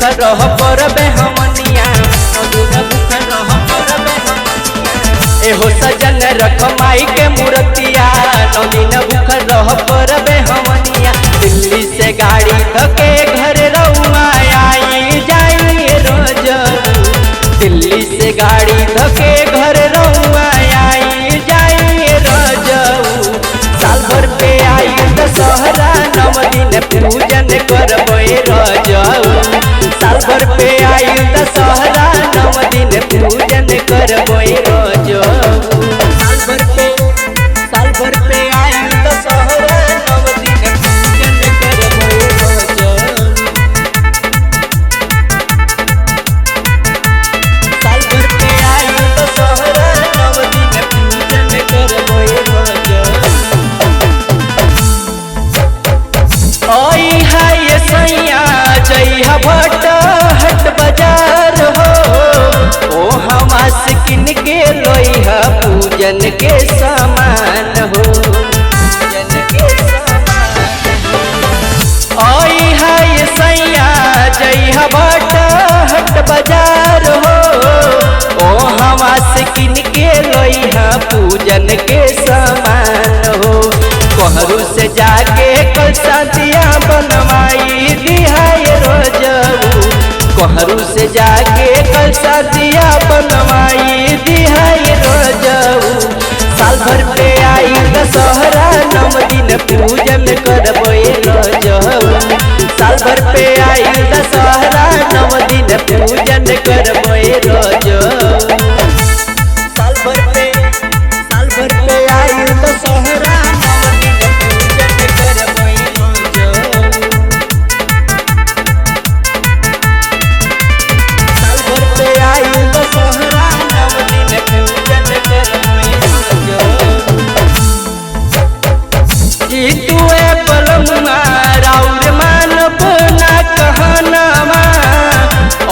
भूखल रह परबे हमनिया, 9 दिन भूखल रह परबे हमनिया। एहो सजन रख माई के मूर्तिया, 9 दिन भूखल रह परबे हमनिया। दिल्ली से गाड़ी धके घर रउआ आई जाई रोज, दिल्ली से गाड़ी धके घर रउआ आई जाई रोज। साल भर पे आई दशहरा, 9 दिन पूजन करबे रोज। साल भर पे आई दशहरा, 9 दिन पूजन करबे रोज। साल भर पे आई दशहरा, 9 दिन पूजन करबे रोज। साल भर पे आई दशहरा, 9 दिन पूजन करबे रोज। ओई हाय सैया जइहा भट हट बाजार हो, ओ हमा से किन के लोइहा पूजन के सामान हो, पूजन के सामान। ओई हाय सैया जइहा भट हट बाजार हो, ओ हमा से किन के लोइहा पूजन के सामान हो। कोहरू से जाके कल शादिया बनवाई दिहाय रोजऊ, कोहरू से जाके कल शादिया बनवाई दिहाय रोजऊ। साल भर पे आई दशहरा, 9 दिन पूजन करबे रोजऊ। साल भर पे आई दशहरा, 9 दिन पूजन करबे रोजऊ। साल भर पे आई दशहरा, 9 दिन पूजन करबे रोजऊ। साल भर पे आई दशहरा, 9 दिन पूजन करबे रोजऊ। जीतुए बलमुआ राउर मानब ना कहनामा,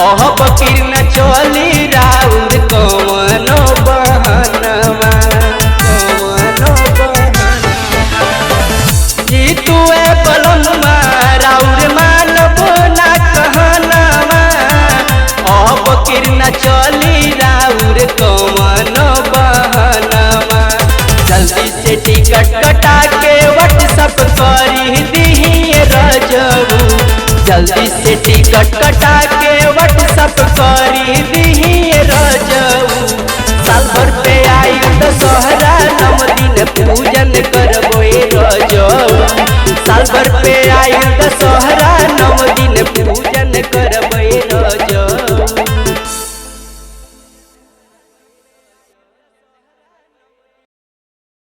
ओह बकीर न चली राउर कवनो बहनमा, कवनो बहनमा। जीतुए बलमुआ राउर मानब ना कहनामा, ओह बकीर न चली राउर कवनो बहनमा। जल्दी से टिकट कटा के व्हाट्सएप करी दिहिए रजऊ, जल्दी से टिकट कटा के व्हाट्सएप करी दिहिए रजऊ। साल भर पे आई दशहरा, 9 दिन पूजन करबे रोजऊ। साल भर पे